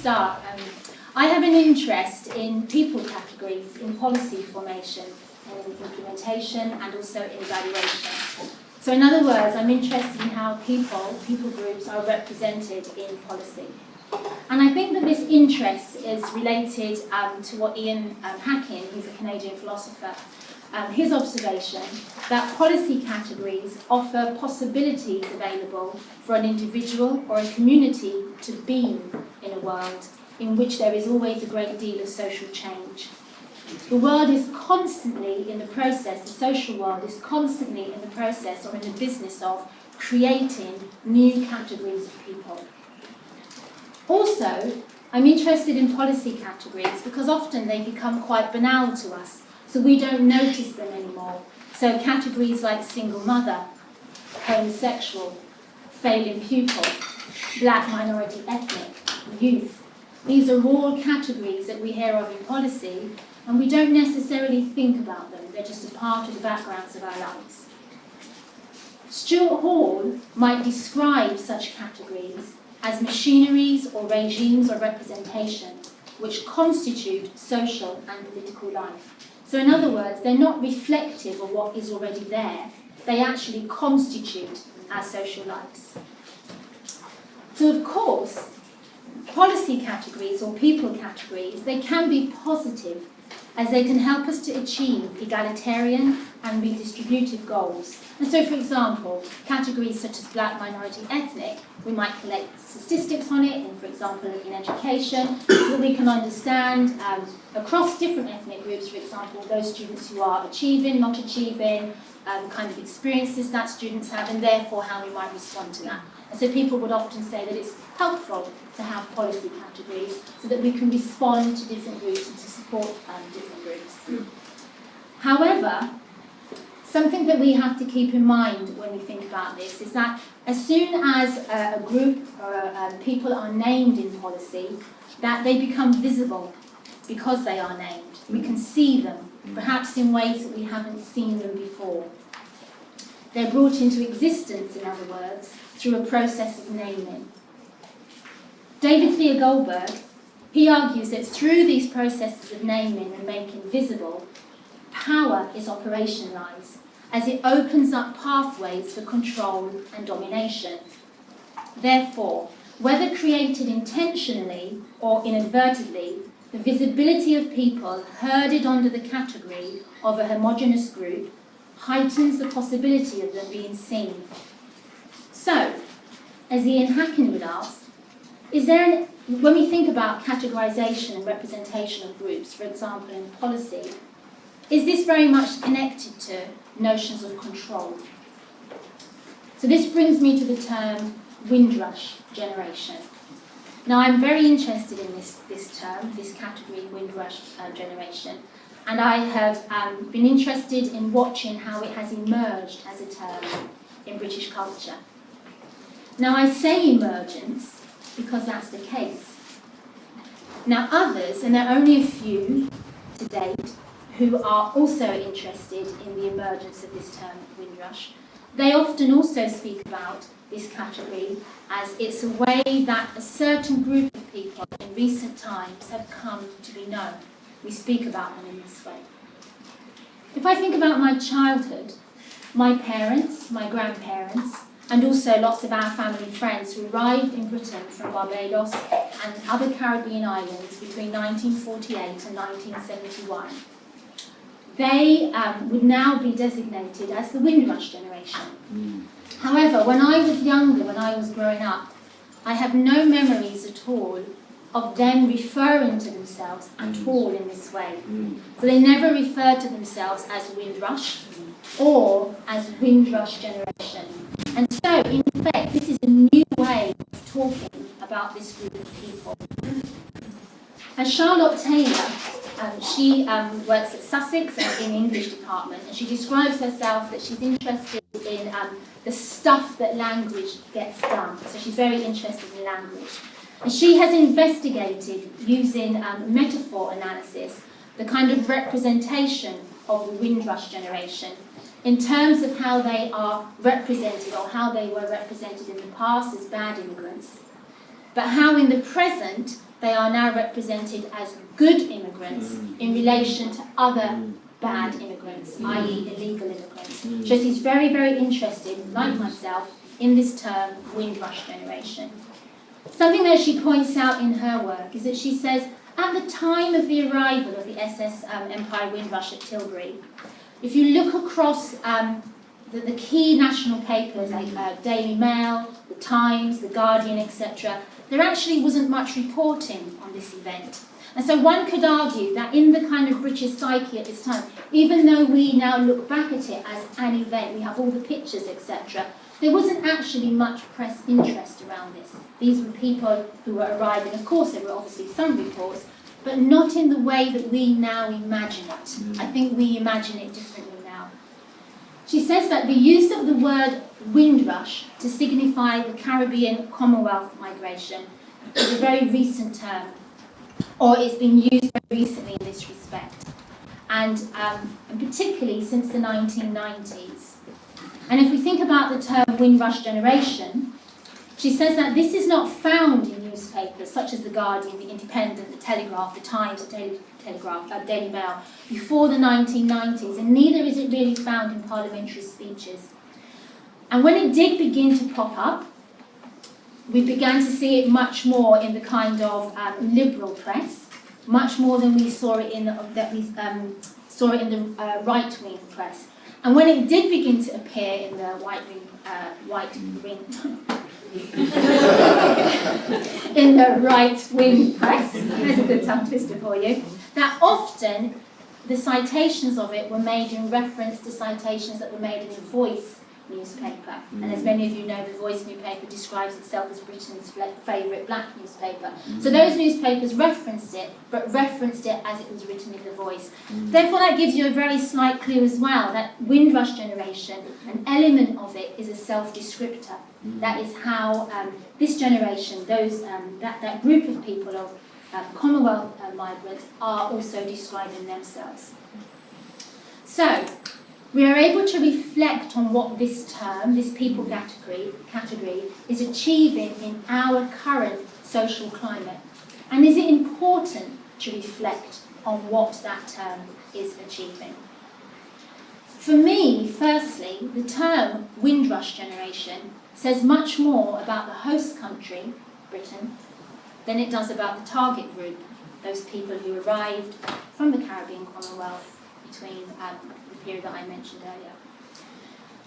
start. I have an interest in people categories, in policy formation, and in implementation, and also in evaluation. So in other words, I'm interested in how people groups are represented in policy. And I think that this interest is related to what Ian Hacking, who's a Canadian philosopher, his observation that policy categories offer possibilities available for an individual or a community to be in a world in which there is always a great deal of social change. The world is constantly in the process, the social world is constantly in the process or in the business of creating new categories of people. Also, I'm interested in policy categories because often they become quite banal to us, so we don't notice them anymore. So categories like single mother, homosexual, failing pupil, black minority ethnic, youth. These are all categories that we hear of in policy, and we don't necessarily think about them. They're just a part of the backgrounds of our lives. Stuart Hall might describe such categories as machineries or regimes or representation which constitute social and political life. So in other words, they're not reflective of what is already there. They actually constitute our social lives. So of course, policy categories or people categories, they can be positive as they can help us to achieve egalitarian and redistributive goals. And so, for example, categories such as black minority ethnic, we might collect statistics on it, for example, in education, so that we can understand across different ethnic groups, for example, those students who are achieving, not achieving, kind of experiences that students have, and therefore how we might respond to that. And so people would often say that it's helpful to have policy categories so that we can respond to different groups and to support different groups. However, something that we have to keep in mind when we think about this is that as soon as a group or people are named in policy, that they become visible because they are named. We can see them, perhaps in ways that we haven't seen them before. They're brought into existence, in other words, through a process of naming. David Theo Goldberg, he argues that through these processes of naming and making visible, power is operationalised, as it opens up pathways for control and domination. Therefore, whether created intentionally or inadvertently, the visibility of people herded under the category of a homogeneous group heightens the possibility of them being seen. So, as Ian Hacking would ask, when we think about categorisation and representation of groups, for example in policy, is this very much connected to notions of control? So this brings me to the term Windrush generation. Now I'm very interested in this term, this category, Windrush generation, and I have been interested in watching how it has emerged as a term in British culture. Now I say emergence because that's the case. Now others, and there are only a few to date, who are also interested in the emergence of this term, Windrush, they often also speak about this category as it's a way that a certain group of people in recent times have come to be known. We speak about them in this way. If I think about my childhood, my parents, my grandparents, and also lots of our family friends who arrived in Britain from Barbados and other Caribbean islands between 1948 and 1971, they would now be designated as the Windrush generation. However, when I was younger, when I was growing up, I have no memories at all of them referring to themselves at all in this way. So they never referred to themselves as Windrush or as Windrush generation. And so, in effect, this is a new way of talking about this group of people. And Charlotte Taylor, she works at Sussex in the English department, and she describes herself that she's interested in the stuff that language gets done. So she's very interested in language. And she has investigated, using metaphor analysis, the kind of representation of the Windrush generation in terms of how they are represented or how they were represented in the past as bad immigrants, but how in the present they are now represented as good immigrants in relation to other bad immigrants, i.e. illegal immigrants. So she's very, very interested, like myself, in this term, Windrush generation. Something that she points out in her work is that she says, at the time of the arrival of the SS Empire Windrush at Tilbury, if you look across the key national papers like Daily Mail, the Times, the Guardian, etc., there actually wasn't much reporting on this event. And so one could argue that in the kind of British psyche at this time, even though we now look back at it as an event, we have all the pictures, etc., there wasn't actually much press interest around this. These were people who were arriving. Of course, there were obviously some reports, but not in the way that we now imagine it. I think we imagine it differently now. She says that the use of the word Windrush to signify the Caribbean Commonwealth migration is a very recent term, or it's been used very recently in this respect, and particularly since the 1990s. And if we think about the term Windrush generation, she says that this is not found in newspapers such as The Guardian, The Independent, The Telegraph, The Times, Daily Mail, before the 1990s, and neither is it really found in parliamentary speeches. And when it did begin to pop up, we began to see it much more in the kind of liberal press, much more than we saw it in the right-wing press. And when it did begin to appear in the in the right-wing press, there's a good tongue twister for you, that often the citations of it were made in reference to citations that were made in the Voice newspaper. And as many of you know, the Voice newspaper describes itself as Britain's favourite black newspaper. So those newspapers referenced it, but referenced it as it was written in the Voice. Therefore, that gives you a very slight clue as well that Windrush generation, an element of it is a self-descriptor. That is how this generation, that group of people of Commonwealth migrants are also describing themselves. So, we are able to reflect on what this term, this people category, is achieving in our current social climate. And is it important to reflect on what that term is achieving? For me, firstly, the term Windrush generation says much more about the host country, Britain, than it does about the target group, those people who arrived from the Caribbean Commonwealth between the period that I mentioned earlier.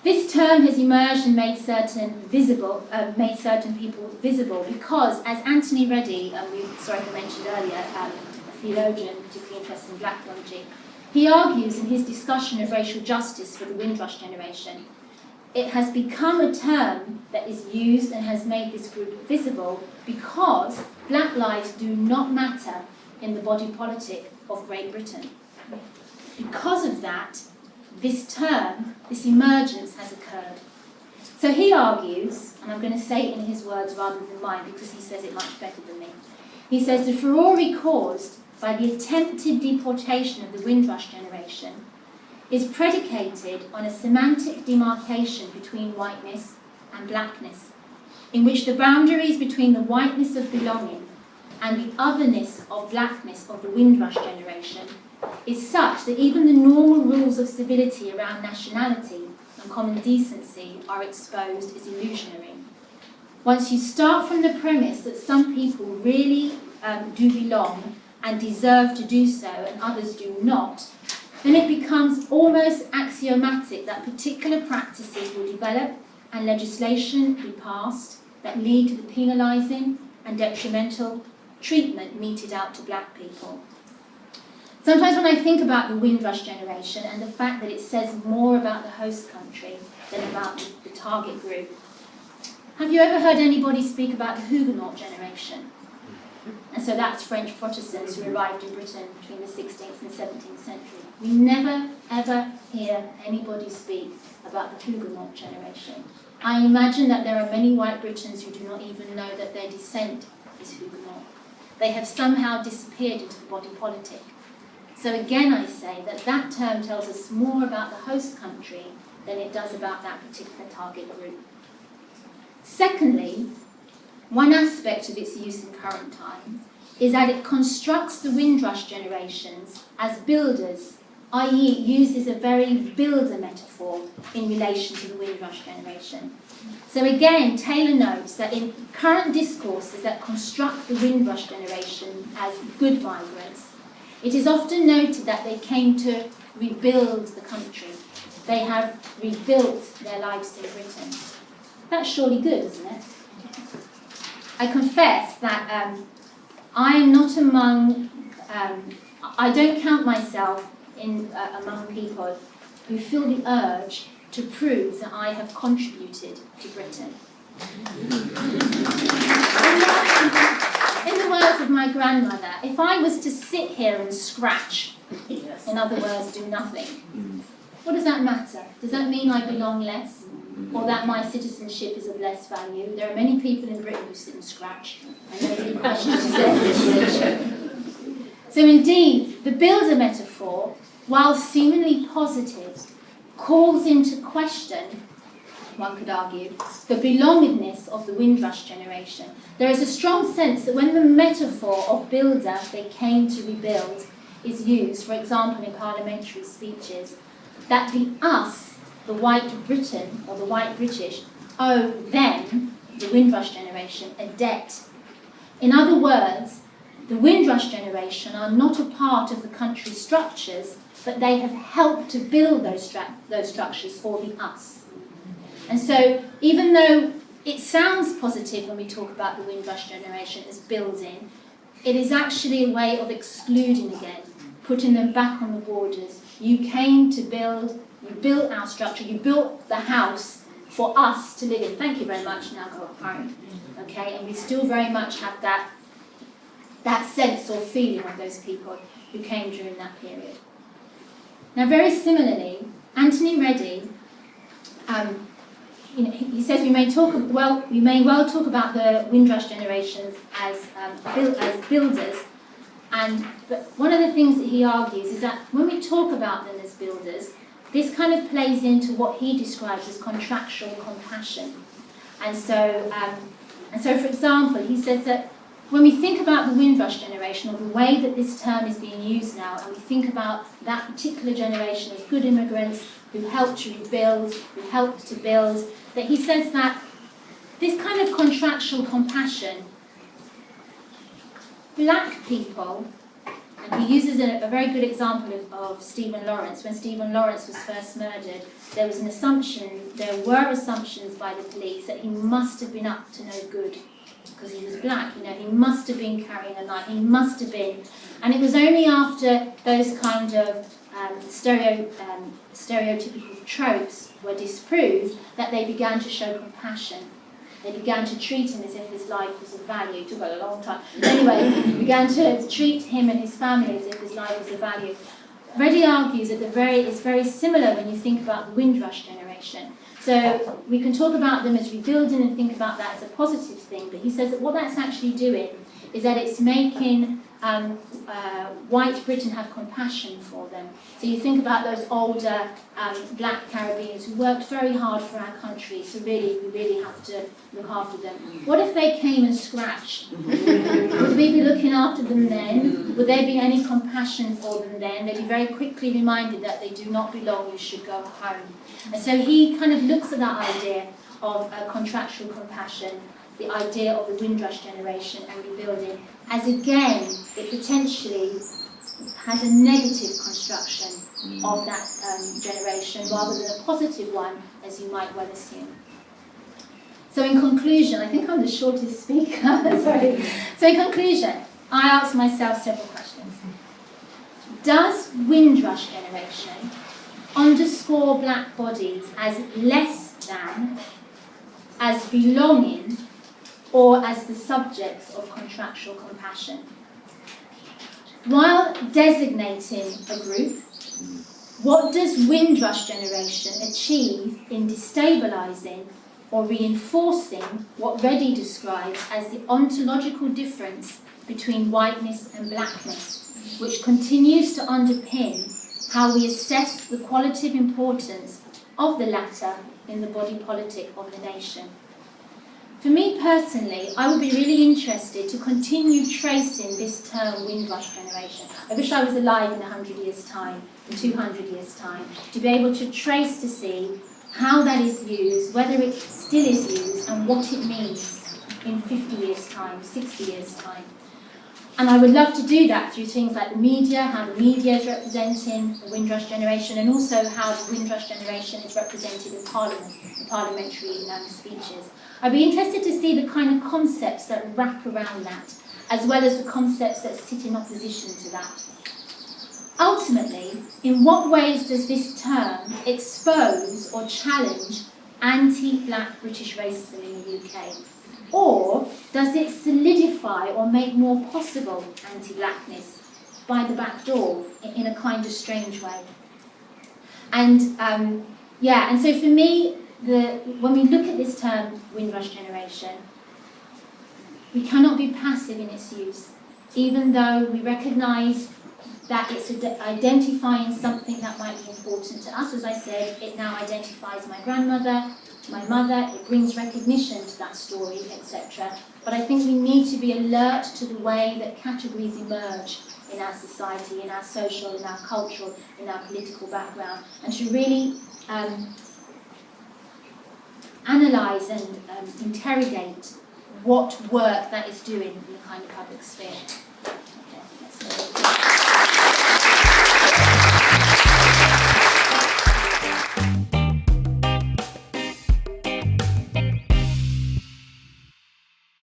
This term has emerged and made certain people visible because, as Anthony Reddy, who mentioned earlier, a theologian particularly interested in black theology, he argues in his discussion of racial justice for the Windrush generation, it has become a term that is used and has made this group visible because black lives do not matter in the body politic of Great Britain. Because of that, this term, this emergence has occurred. So he argues, and I'm going to say it in his words rather than mine because he says it much better than me. He says the furore caused by the attempted deportation of the Windrush generation is predicated on a semantic demarcation between whiteness and blackness, in which the boundaries between the whiteness of belonging and the otherness of blackness of the Windrush generation is such that even the normal rules of civility around nationality and common decency are exposed as illusionary. Once you start from the premise that some people really do belong and deserve to do so and others do not, then it becomes almost axiomatic that particular practices will develop and legislation be passed that lead to the penalising and detrimental treatment meted out to black people. Sometimes when I think about the Windrush generation and the fact that it says more about the host country than about the target group, have you ever heard anybody speak about the Huguenot generation? And so that's French Protestants who arrived in Britain between the 16th and 17th century. We never, ever hear anybody speak about the Huguenot generation. I imagine that there are many white Britons who do not even know that their descent is Huguenot. They have somehow disappeared into the body politic. So again, I say that that term tells us more about the host country than it does about that particular target group. Secondly, one aspect of its use in current times is that it constructs the Windrush generations as builders, i.e. it uses a very builder metaphor in relation to the Windrush generation. So again, Taylor notes that in current discourses that construct the Windrush generation as good migrants, it is often noted that they came to rebuild the country. They have rebuilt their lives in Britain. That's surely good, isn't it? I confess that I am not among, I don't count myself in among people who feel the urge to prove that I have contributed to Britain. In the words of my grandmother, if I was to sit here and scratch, in other words, do nothing, what does that matter? Does that mean I belong less? Or that my citizenship is of less value? There are many people in Britain who sit and scratch, and they do question their citizenship. So indeed, the builder metaphor, while seemingly positive, calls into question, one could argue, the belongedness of the Windrush generation. There is a strong sense that when the metaphor of builder, they came to rebuild, is used, for example, in parliamentary speeches, that the us, the white Britain, or the white British, owe them, the Windrush generation, a debt. In other words, the Windrush generation are not a part of the country's structures, but they have helped to build those structures for the us. And so, even though it sounds positive when we talk about the Windrush generation as building, it is actually a way of excluding again, putting them back on the borders. You came to build, you built our structure, you built the house for us to live in. Thank you very much, now go home. Okay, and we still very much have that sense or feeling of those people who came during that period. Now, very similarly, Anthony Redding, he says we may well talk about the Windrush generations as builders, but one of the things that he argues is that when we talk about them as builders, this kind of plays into what he describes as contractual compassion. And so, for example, he says that when we think about the Windrush generation, or the way that this term is being used now, and we think about that particular generation of good immigrants who helped to rebuild, who helped to build, that he says that this kind of contractual compassion, black people, and he uses a very good example of Stephen Lawrence. When Stephen Lawrence was first murdered, there were assumptions by the police that he must have been up to no good, because he was black, he must have been carrying a knife, he must have been. And it was only after those kind of stereotypical tropes were disproved that they began to show compassion. They began to treat him as if his life was of value. It took a long time. Anyway, they began to treat him and his family as if his life was of value. Reddy argues that it's very similar when you think about the Windrush generation. So we can talk about them as rebuilding and think about that as a positive thing, but he says that what that's actually doing is that it's making white Britain have compassion for them. So you think about those older black Caribbeans who worked very hard for our country, so we really have to look after them. What if they came and scratched? Would we be looking after them then? Would there be any compassion for them then? They'd be very quickly reminded that they do not belong, you should go home. And so he kind of looks at that idea of contractual compassion, the idea of the Windrush generation and rebuilding, as again, it potentially has a negative construction of that generation rather than a positive one, as you might well assume. So in conclusion, I think I'm the shortest speaker, sorry. So in conclusion, I asked myself several questions. Does Windrush generation underscore black bodies as less than, as belonging, or as the subjects of contractual compassion? While designating a group, what does Windrush generation achieve in destabilising or reinforcing what Reddy describes as the ontological difference between whiteness and blackness, which continues to underpin how we assess the qualitative importance of the latter in the body politic of the nation? For me personally, I would be really interested to continue tracing this term Windrush generation. I wish I was alive in 100 years' time, in 200 years' time, to be able to trace to see how that is used, whether it still is used, and what it means in 50 years' time, 60 years' time. And I would love to do that through things like the media, how the media is representing the Windrush generation, and also how the Windrush generation is represented in Parliament, in parliamentary speeches. I'd be interested to see the kind of concepts that wrap around that, as well as the concepts that sit in opposition to that. Ultimately, in what ways does this term expose or challenge anti-black British racism in the UK? Or does it solidify or make more possible anti-blackness by the back door in a kind of strange way? And and so for me, when we look at this term Windrush generation, we cannot be passive in its use, even though we recognise that it's identifying something that might be important to us. As I said, it now identifies my grandmother, my mother, it brings recognition to that story, etc. But I think we need to be alert to the way that categories emerge in our society, in our social, in our cultural, in our political background, and to really analyse and interrogate what work that is doing in the kind of public sphere.